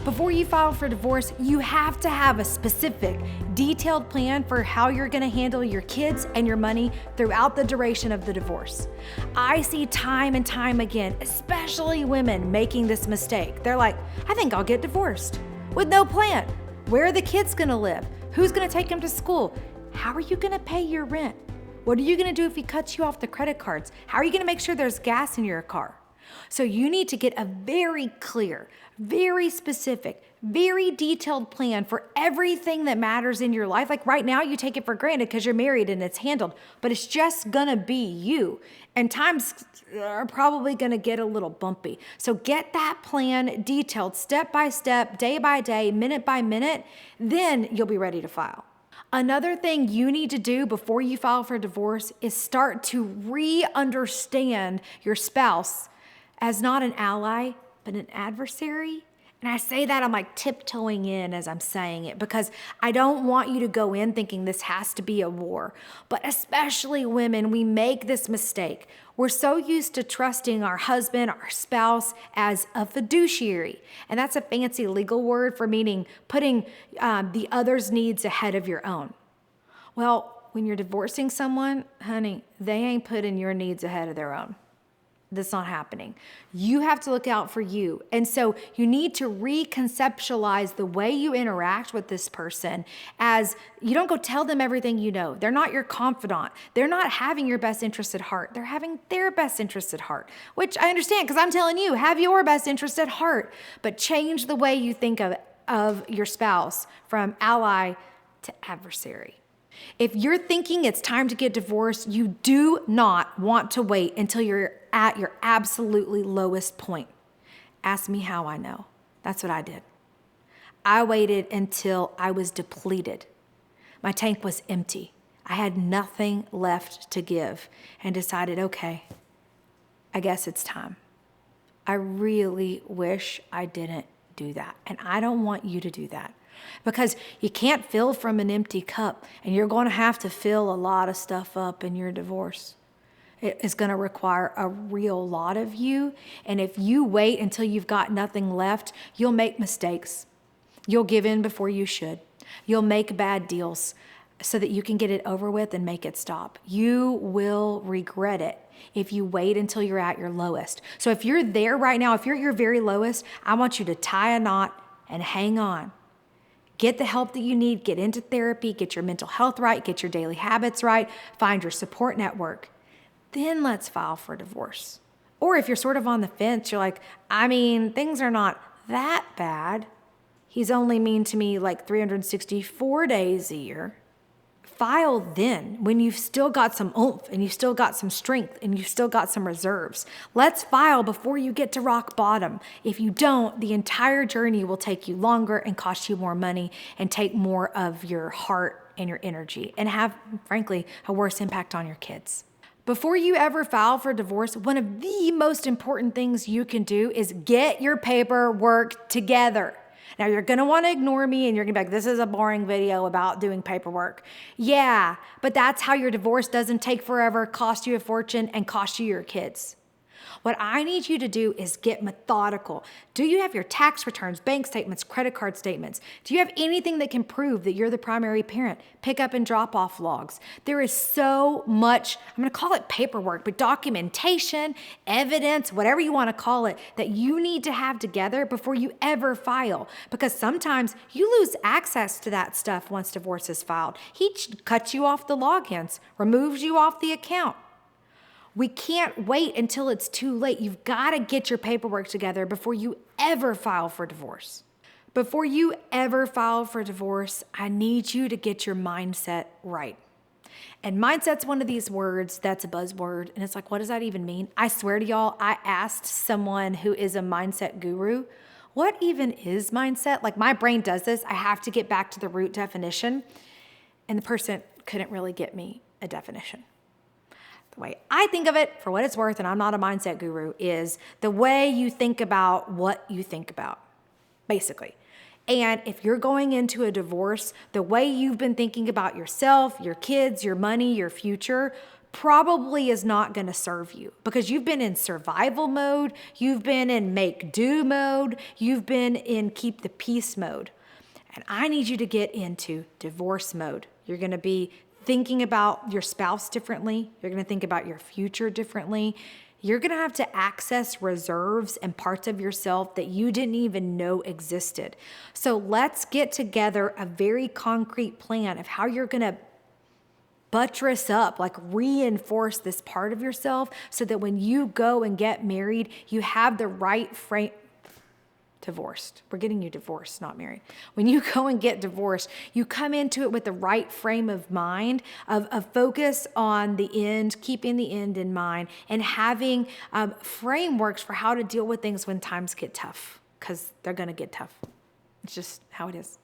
Before you file for divorce, you have to have a specific, detailed plan for how you're gonna handle your kids and your money throughout the duration of the divorce. I see time and time again, especially women, making this mistake. They're like, I think I'll get divorced, with no plan. Where are the kids gonna live? Who's gonna take them to school? How are you gonna pay your rent? What are you gonna do if he cuts you off the credit cards? How are you gonna make sure there's gas in your car? So you need to get a very clear, very specific, very detailed plan for everything that matters in your life. Like right now, you take it for granted because you're married and it's handled, but it's just gonna be you. And times are probably gonna get a little bumpy. So get that plan detailed step by step, day by day, minute by minute, then you'll be ready to file. Another thing you need to do before you file for divorce is start to re-understand your spouse as not an ally, but an adversary. And I say that I'm like tiptoeing in as I'm saying it because I don't want you to go in thinking this has to be a war. But especially women, we make this mistake. We're so used to trusting our husband, our spouse as a fiduciary. And that's a fancy legal word for meaning putting the other's needs ahead of your own. Well, when you're divorcing someone, honey, they ain't putting your needs ahead of their own. That's not happening. You have to look out for you. And so you need to reconceptualize the way you interact with this person as you don't go tell them everything you know. They're not your confidant. They're not having your best interest at heart. They're having their best interest at heart, which I understand because I'm telling you, have your best interest at heart, but change the way you think of your spouse from ally to adversary. If you're thinking it's time to get divorced, you do not want to wait until you're at your absolutely lowest point. Ask me how I know. That's what I did. I waited until I was depleted. My tank was empty. I had nothing left to give and decided, okay, I guess it's time. I really wish I didn't do that. And I don't want you to do that. Because you can't fill from an empty cup, and you're going to have to fill a lot of stuff up in your divorce. It is going to require a real lot of you, and if you wait until you've got nothing left, you'll make mistakes. You'll give in before you should. You'll make bad deals so that you can get it over with and make it stop. You will regret it if you wait until you're at your lowest. So if you're there right now, if you're at your very lowest, I want you to tie a knot and hang on. Get the help that you need, get into therapy, get your mental health right, get your daily habits right, find your support network. Then let's file for divorce. Or if you're sort of on the fence, you're like, I mean, things are not that bad. He's only mean to me like 364 days a year. File then when you've still got some oomph and you've still got some strength and you've still got some reserves. Let's file before you get to rock bottom. If you don't, the entire journey will take you longer and cost you more money and take more of your heart and your energy and have, frankly, a worse impact on your kids. Before you ever file for divorce, one of the most important things you can do is get your paperwork together. Now, you're going to want to ignore me and you're going to be like, this is a boring video about doing paperwork. Yeah, but that's how your divorce doesn't take forever, cost you a fortune, and cost you your kids. What I need you to do is get methodical. Do you have your tax returns, bank statements, credit card statements? Do you have anything that can prove that you're the primary parent? Pick up and drop off logs. There is so much, I'm going to call it paperwork, but documentation, evidence, whatever you want to call it, that you need to have together before you ever file. Because sometimes you lose access to that stuff once divorce is filed. He cuts you off the logins, removes you off the account. We can't wait until it's too late. You've got to get your paperwork together before you ever file for divorce. Before you ever file for divorce, I need you to get your mindset right. And mindset's one of these words that's a buzzword. And it's like, what does that even mean? I swear to y'all, I asked someone who is a mindset guru, what even is mindset? Like my brain does this. I have to get back to the root definition. And the person couldn't really get me a definition. The way I think of it, for what it's worth, and I'm not a mindset guru, is the way you think about what you think about, basically. And if you're going into a divorce, the way you've been thinking about yourself, your kids, your money, your future, probably is not going to serve you because you've been in survival mode, you've been in make do mode, you've been in keep the peace mode. And I need you to get into divorce mode. You're going to be thinking about your spouse differently. You're going to think about your future differently. You're going to have to access reserves and parts of yourself that you didn't even know existed. So let's get together a very concrete plan of how you're going to buttress up, like reinforce this part of yourself so that when you go and get married, you have the right frame. Divorced. We're getting you divorced, not married. When you go and get divorced, you come into it with the right frame of mind, of focus on the end, keeping the end in mind, and having frameworks for how to deal with things when times get tough, because they're going to get tough. It's just how it is.